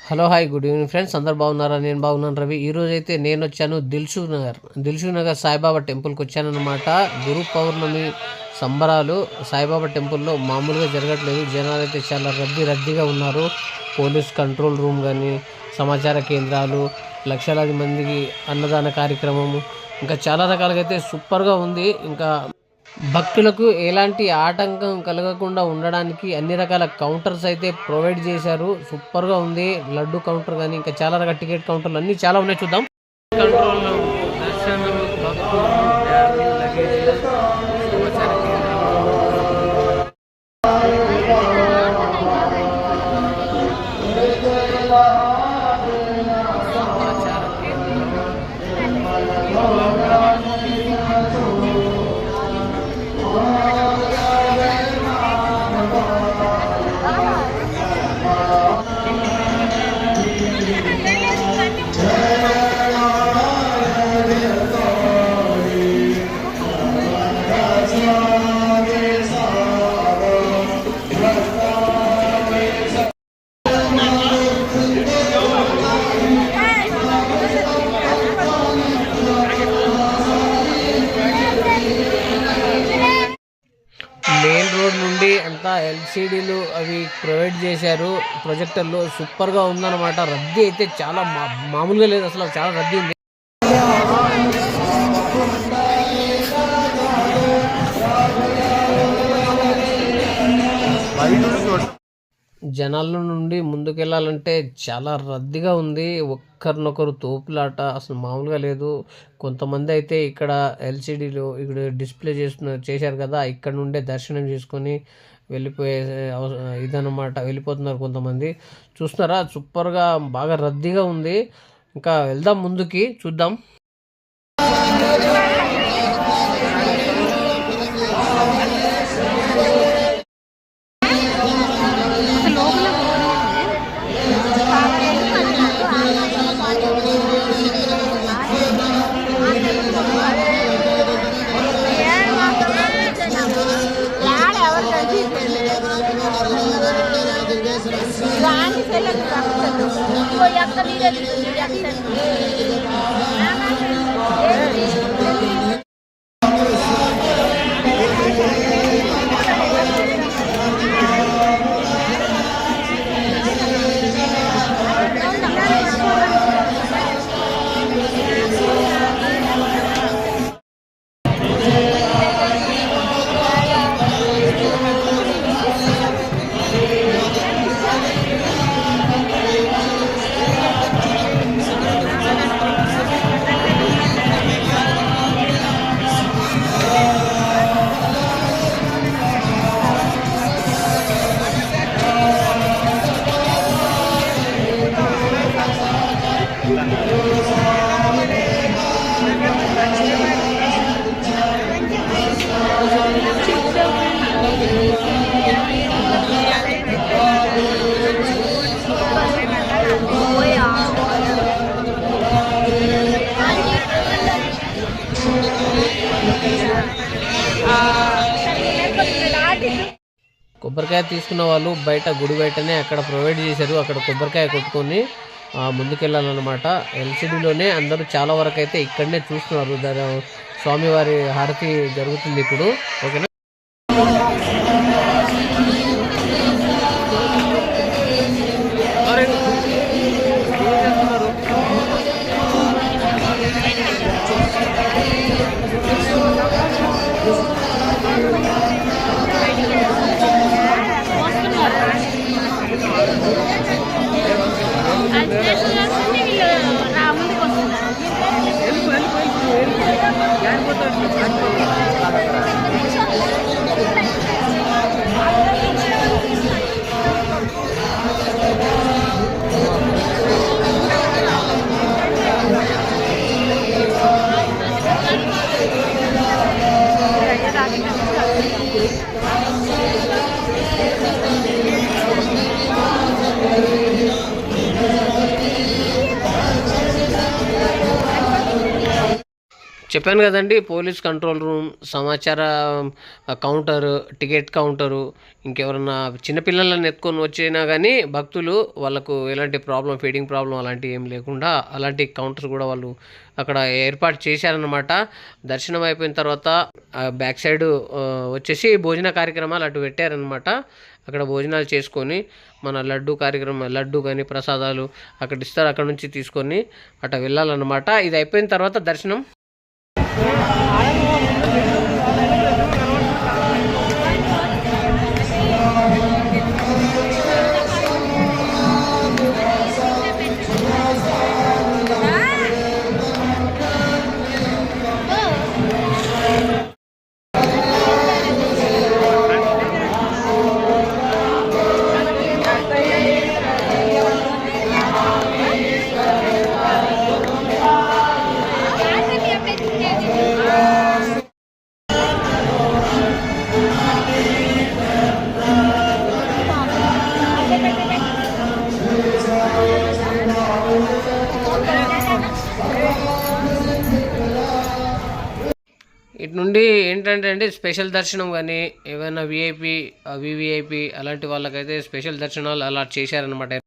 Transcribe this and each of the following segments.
Hello hi good evening friends, అందరు బాగున్నారా? నేను బాగున్నాను రవి. ఈరోజు అయితే నేను వచ్చాను దిల్సుఖ్ నగర్ సాయిబాబా టెంపుల్కి వచ్చానమాట. గురు పౌర్ణమి సంబరాలు సాయిబాబా టెంపుల్లో మామూలుగా జరగట్లేదు. జనాలు అయితే చాలా రద్దీగా ఉన్నారు. పోలీస్ కంట్రోల్ రూమ్ కానీ, సమాచార కేంద్రాలు, లక్షలాది మందికి అన్నదాన కార్యక్రమము, ఇంకా చాలా రకాలుగా అయితే సూపర్గా ఉంది. ఇంకా భక్తులకు ఎలాంటి ఆటంకం కలగకుండా ఉండడానికి అన్ని రకాల కౌంటర్స్ అయితే ప్రొవైడ్ చేశారు. సూపర్గా ఉంది. లడ్డు కౌంటర్ కానీ, ఇంకా చాలా రకాల టికెట్ కౌంటర్లు అన్నీ చాలా ఉన్నాయి. చూద్దాం. కంట్రోల్ దర్శనం, భక్తులు, లగేజ్, సమాచార మెయిన్ రోడ్ నుండి అంతా ఎల్సిడీలు అవి ప్రొవైడ్ చేశారు. ప్రొజెక్టర్లు సూపర్గా ఉందన్నమాట. రద్దీ అయితే చాలా మామూలుగా లేదు, అసలు చాలా రద్దీ ఉంది. జనాల నుండి ముందుకెళ్ళాలంటే చాలా రద్దీగా ఉంది. ఒక్కరినొకరు తోపులాట అసలు మామూలుగా లేదు. కొంతమంది అయితే ఇక్కడ ఎల్సిడీలో ఇక్కడ డిస్ప్లే చేశారు కదా, ఇక్కడ నుండే దర్శనం చేసుకొని వెళ్ళిపోయే ఇదన్నమాట. వెళ్ళిపోతున్నారు కొంతమంది. చూస్తున్నారా, సూపర్గా బాగా రద్దీగా ఉంది. ఇంకా వెళ్దాం ముందుకి, చూద్దాం. కొబ్బరికాయ తీసుకున్న వాళ్ళు బయట గుడి బయటనే అక్కడ ప్రొవైడ్ చేశారు. అక్కడ కొబ్బరికాయ కొట్టుకొని ముందుకెళ్ళాలన్నమాట. ఎల్సిడిలోనే అందరూ చాలా వరకు అయితే ఇక్కడనే చూస్తున్నారు. స్వామివారి హారతి జరుగుతుంది ఇప్పుడు. ఓకేనా. చెప్పాను కదండి, పోలీస్ కంట్రోల్ రూమ్, సమాచార కౌంటరు, టికెట్ కౌంటరు, ఇంకెవరన్నా చిన్నపిల్లలను ఎత్తుకొని వచ్చినా కానీ భక్తులు వాళ్ళకు ఎలాంటి ప్రాబ్లం, ఫీడింగ్ ప్రాబ్లం అలాంటివి ఏం లేకుండా అలాంటి కౌంటర్స్ కూడా వాళ్ళు అక్కడ ఏర్పాటు చేశారనమాట. దర్శనం అయిపోయిన తర్వాత బ్యాక్ సైడ్ వచ్చేసి భోజన కార్యక్రమాలు అటు పెట్టారనమాట. అక్కడ భోజనాలు చేసుకొని మన లడ్డు కానీ ప్రసాదాలు అక్కడ ఇస్తారు, అక్కడ నుంచి తీసుకొని అట్లా వెళ్ళాలన్నమాట. ఇది అయిపోయిన తర్వాత దర్శనం ఇటు నుండి ఏంటంటే అండి, స్పెషల్ దర్శనం కానీ ఏమైనా వివిఐపి అలాంటి వాళ్ళకైతే స్పెషల్ దర్శనాలు అలా చేశారనమాట.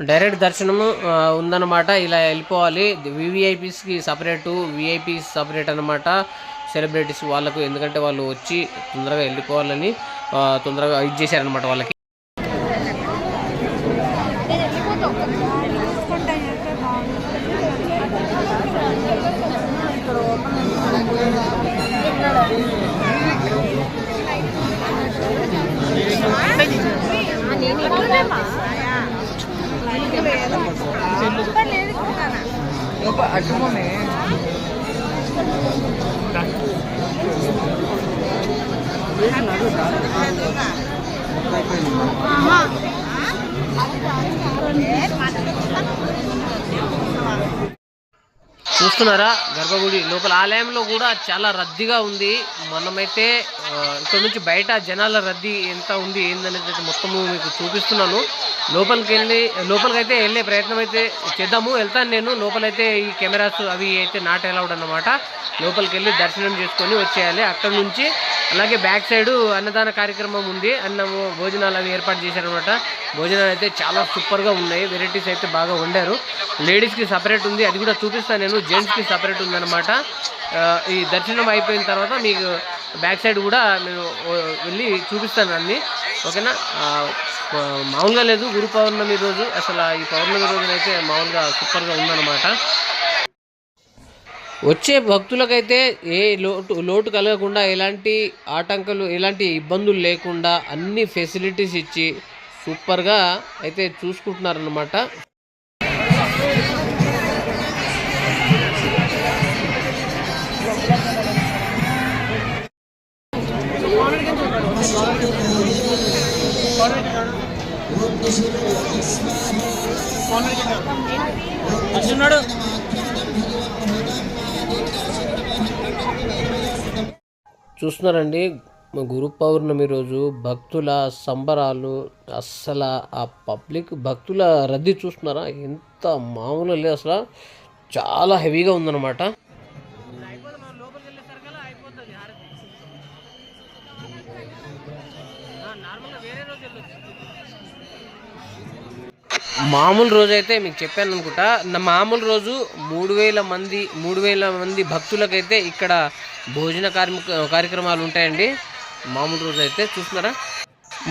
డైరెక్ట్ దర్శనము ఉందన్నమాట. ఇలా వెళ్ళిపోవాలి. వివిఐపీస్కి సపరేటు, విఐపీస్ సపరేట్ అనమాట. సెలబ్రిటీస్ వాళ్ళకు, ఎందుకంటే వాళ్ళు వచ్చి తొందరగా వెళ్ళిపోవాలని తొందరగా ఇది చేశారనమాట వాళ్ళకి. చూస్తున్నారా, గర్భగుడి లోపల ఆలయంలో కూడా చాలా రద్దీగా ఉంది. మనమైతే ఇక్కడ నుంచి బయట జనాల రద్దీ ఎంత ఉంది ఏందనేది మొత్తము మీకు చూపిస్తున్నాను. లోపలికైతే వెళ్ళే ప్రయత్నం అయితే చేద్దాము. వెళ్తాను నేను లోపలైతే. ఈ కెమెరాస్ అవి అయితే నాట్ అలౌడ్ అన్నమాట. లోపలికి వెళ్ళి దర్శనం చేసుకొని వచ్చేయాలి. అక్కడ నుంచి అలాగే బ్యాక్ సైడ్ అన్నదాన కార్యక్రమం ఉంది. అన్నము భోజనాలు అవి ఏర్పాటు చేశారనమాట. భోజనాలు అయితే చాలా సూపర్గా ఉన్నాయి. వెరైటీస్ అయితే బాగా వండారు. లేడీస్కి సపరేట్ ఉంది, అది కూడా చూపిస్తాను నేను. జెంట్స్కి సపరేట్ ఉందన్నమాట. ఈ దర్శనం అయిపోయిన తర్వాత మీకు బ్యాక్ సైడ్ కూడా నేను వెళ్ళి చూపిస్తాను అన్నీ. ఓకేనా? మామూలుగా లేదు గురు పౌర్ణమి రోజు. అసలు ఈ పౌర్ణమి రోజునైతే మామూలుగా సూపర్గా ఉందన్నమాట. వచ్చే భక్తులకైతే ఏ లోటు కలగకుండా, ఎలాంటి ఆటంకాలు, ఎలాంటి ఇబ్బందులు లేకుండా అన్ని ఫెసిలిటీస్ ఇచ్చి సూపర్గా అయితే చూసుకుంటున్నారన్నమాట. చూస్తున్నారండి, గురు పౌర్ణమి రోజు భక్తుల సంబరాలు. అస్సలు ఆ పబ్లిక్ భక్తుల రద్దీ చూస్తున్నారా, ఎంత మామూలు లేదు, అసలు చాలా హెవీగా ఉందన్నమాట. మామూలు రోజు అయితే మీకు చెప్పాను అనుకుంటా. మామూలు రోజు 3,000 మంది భక్తులకైతే ఇక్కడ భోజన కార్యక్రమాలు ఉంటాయండి. మామూలు రోజు అయితే చూస్తున్నారా.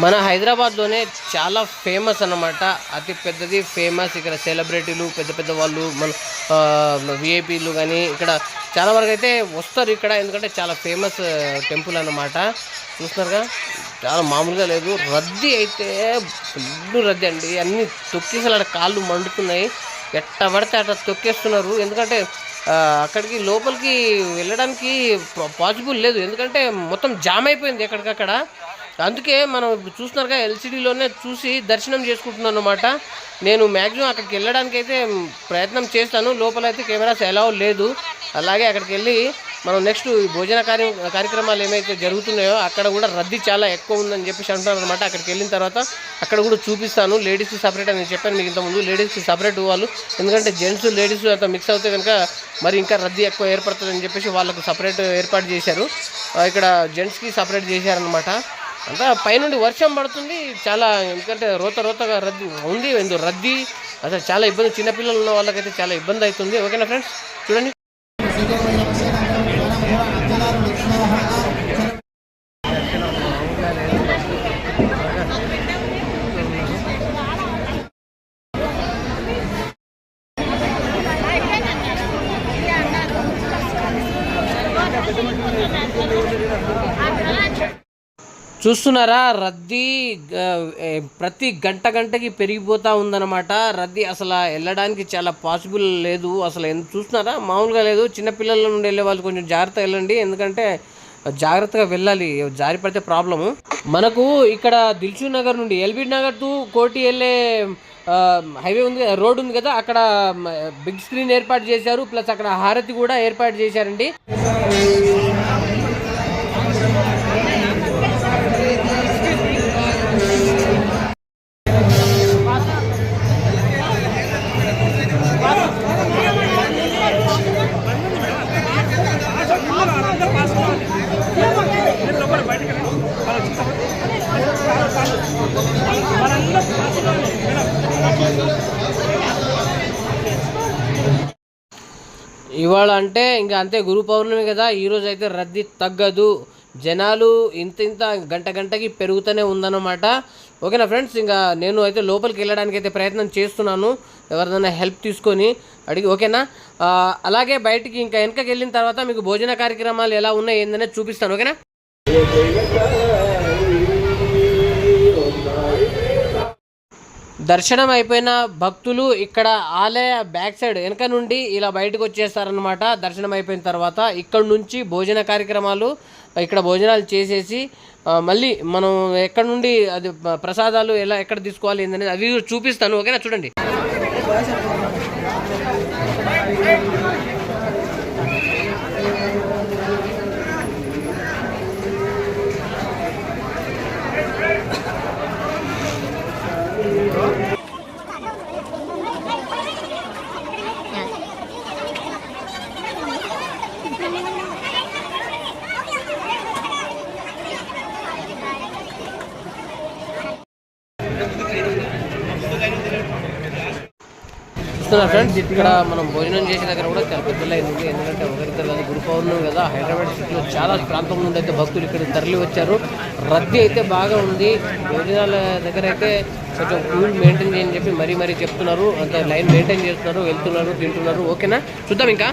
మన హైదరాబాద్లోనే చాలా ఫేమస్ అన్నమాట. అతి పెద్దది ఫేమస్. ఇక్కడ సెలబ్రిటీలు, పెద్ద పెద్ద వాళ్ళు, మన విఐపీలు కానీ ఇక్కడ చాలా వరకు అయితే వస్తారు ఇక్కడ, ఎందుకంటే చాలా ఫేమస్ టెంపుల్ అన్నమాట. చూస్తున్నారుగా, చాలా మామూలుగా లేదు. రద్దీ అయితే ఫుల్ రద్దీ అండి. అన్నీ తొక్కేసి అక్కడ కాళ్ళు మండుతున్నాయి. ఎట్ట పడితే అట్లా తొక్కేస్తున్నారు. ఎందుకంటే అక్కడికి లోపలికి వెళ్ళడానికి పాసిబుల్ లేదు, ఎందుకంటే మొత్తం జామ్ అయిపోయింది ఎక్కడికక్కడ. అందుకే మనం చూస్తున్నారుగా, ఎల్సిడీలోనే చూసి దర్శనం చేసుకుంటున్నాను అనమాట. నేను మ్యాక్సిమం అక్కడికి వెళ్ళడానికి అయితే ప్రయత్నం చేస్తాను. లోపలైతే కెమెరాస్ అలౌ లేదు. అలాగే అక్కడికి వెళ్ళి మనం నెక్స్ట్ ఈ భోజన కార్యక్రమాలు ఏమైతే జరుగుతున్నాయో అక్కడ కూడా రద్దీ చాలా ఎక్కువ ఉందని చెప్పేసి అంటున్నారు అనమాట. అక్కడికి వెళ్ళిన తర్వాత అక్కడ కూడా చూపిస్తాను. లేడీస్కి సపరేట్ అని చెప్పాను మీకు ఇంతకుముందు. లేడీస్కి సపరేట్ వాళ్ళు, ఎందుకంటే జెంట్స్ లేడీస్ అంతా మిక్స్ అవుతే కనుక మరి ఇంకా రద్దీ ఎక్కువ ఏర్పడుతుందని చెప్పేసి వాళ్ళకు సపరేట్ ఏర్పాటు చేశారు. ఇక్కడ జెంట్స్కి సపరేట్ చేశారనమాట. అంతా పైనుండి వర్షం పడుతుంది చాలా, ఎందుకంటే రోతగా రద్దీ ఉంది. రద్దీ అసలు చాలా ఇబ్బంది, చిన్నపిల్లలు ఉన్న వాళ్ళకైతే చాలా ఇబ్బంది అవుతుంది. ఓకేనా ఫ్రెండ్స్, చూడండి. చూస్తున్నారా, రద్దీ ప్రతి గంటకి పెరిగిపోతూ ఉందన్నమాట. రద్దీ అసలు వెళ్ళడానికి చాలా పాసిబుల్ లేదు. అసలు చూస్తున్నారా, మామూలుగా లేదు. చిన్నపిల్లల నుండి వెళ్ళే వాళ్ళు కొంచెం జాగ్రత్తగా వెళ్ళండి, ఎందుకంటే జాగ్రత్తగా వెళ్ళాలి, జారి పడితే ప్రాబ్లము. మనకు ఇక్కడ దిల్షుక్ నగర్ నుండి ఎల్బీ నగర్ టు కోటి వెళ్ళే హైవే ఉంది, రోడ్ ఉంది కదా, అక్కడ బిగ్ స్క్రీన్ ఏర్పాటు చేశారు. ప్లస్ అక్కడ హారతి కూడా ఏర్పాటు చేశారండి. ఇవాళ అంటే ఇంకా అంతే, గురు పౌర్ణమి కదా, ఈరోజు అయితే రద్దీ తగ్గదు. జనాలు ఇంత గంటకి పెరుగుతూనే ఉందన్నమాట. ఓకేనా ఫ్రెండ్స్, ఇంకా నేను అయితే లోపలికి వెళ్ళడానికి అయితే ప్రయత్నం చేస్తున్నాను, ఎవరిదైనా హెల్ప్ తీసుకొని అడిగి. ఓకేనా, అలాగే బయటికి ఇంకా వెనకకి వెళ్ళిన తర్వాత మీకు భోజన కార్యక్రమాలు ఎలా ఉన్నాయి ఏందనేది చూపిస్తాను. ఓకేనా, దర్శనం అయిపోయిన భక్తులు ఇక్కడ ఆలయ బ్యాక్ సైడ్ వెనక నుండి ఇలా బయటకు వచ్చేస్తారనమాట. దర్శనం అయిపోయిన తర్వాత ఇక్కడ నుంచి భోజన కార్యక్రమాలు, ఇక్కడ భోజనాలు చేసేసి మళ్ళీ మనం ఎక్కడ నుండి అది ప్రసాదాలు ఎక్కడ తీసుకోవాలి ఏందనేది అవి చూపిస్తాను. ఓకేనా, చూడండి. ఫ్రెండ్స్, ఇక్కడ మనం భోజనం చేసే దగ్గర కూడా చాలా పెద్ద లైన్ ఉంది, ఎందుకంటే ఒకరిద్దరు కదా, గురు పౌర్ణమి కదా. హైదరాబాద్ సిటీలో చాలా ప్రాంతం నుండి అయితే భక్తులు ఇక్కడ తరలి వచ్చారు. రద్దీ అయితే బాగా ఉంది. భోజనాల దగ్గర అయితే కొంచెం క్యూల్ మెయింటైన్ చేయని చెప్పి మరీ చెప్తున్నారు. అంత లైన్ మెయింటైన్ చేస్తున్నారు, వెళ్తున్నారు, తింటున్నారు. ఓకేనా, చూద్దాం ఇంకా.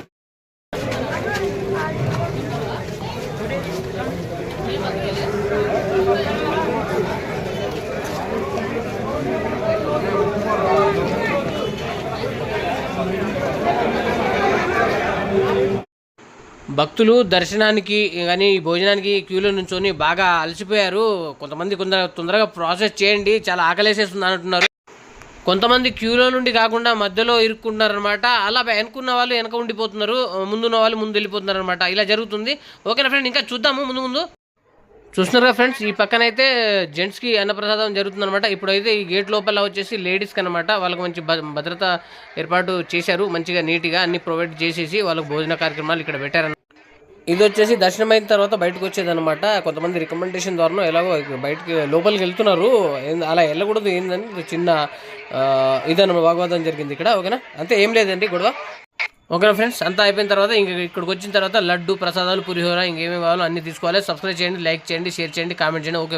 భక్తులు దర్శనానికి కానీ భోజనానికి క్యూలో నుంచొని బాగా అలసిపోయారు. కొంతమంది తొందరగా ప్రాసెస్ చేయండి, చాలా ఆకలేసేస్తుంది అంటున్నారు. కొంతమంది క్యూలో నుండి కాకుండా మధ్యలో ఇరుక్కుంటున్నారనమాట. అలా వెనుకున్న వాళ్ళు వెనక ఉండిపోతున్నారు, ముందున్న వాళ్ళు ముందు వెళ్ళిపోతున్నారు అనమాట. ఇలా జరుగుతుంది. ఓకేనా ఫ్రెండ్, ఇంకా చూద్దాము ముందు. చూస్తున్నారుగా ఫ్రెండ్స్, ఈ పక్కన అయితే జెంట్స్కి అన్నప్రసాదం జరుగుతుందన్నమాట. ఇప్పుడైతే ఈ గేట్ లోపల వచ్చేసి లేడీస్కి అనమాట. వాళ్ళకి మంచి భద్రత ఏర్పాటు చేశారు, మంచిగా నీట్గా అన్ని ప్రొవైడ్ చేసేసి వాళ్ళకి భోజన కార్యక్రమాలు ఇక్కడ పెట్టారన్నమాట. ఇది వచ్చేసి దర్శనం అయిన తర్వాత బయటకు వచ్చేదన్నమాట. కొంతమంది రికమెండేషన్ ద్వారా ఎలాగో బయటకి లోపలికి వెళ్తున్నారు. అలా వెళ్ళకూడదు ఏందని చిన్న ఇదన్న వాగ్వాదం జరిగింది ఇక్కడ. ఓకేనా, అంతే, ఏం లేదండి గొడవ. ఓకేనా ఫ్రెండ్స్, అంతా అయిపోయిన తర్వాత ఇంక ఇక్కడికి వచ్చిన తర్వాత లడ్డు, ప్రసాదాలు, పులిహోర ఇంకేమేమి కావాలో అన్నీ తీసుకోవాలి. సబ్స్క్రైబ్ చేయండి, లైక్ చేయండి, షేర్ చేయండి, కామెంట్ చేయండి. ఓకే.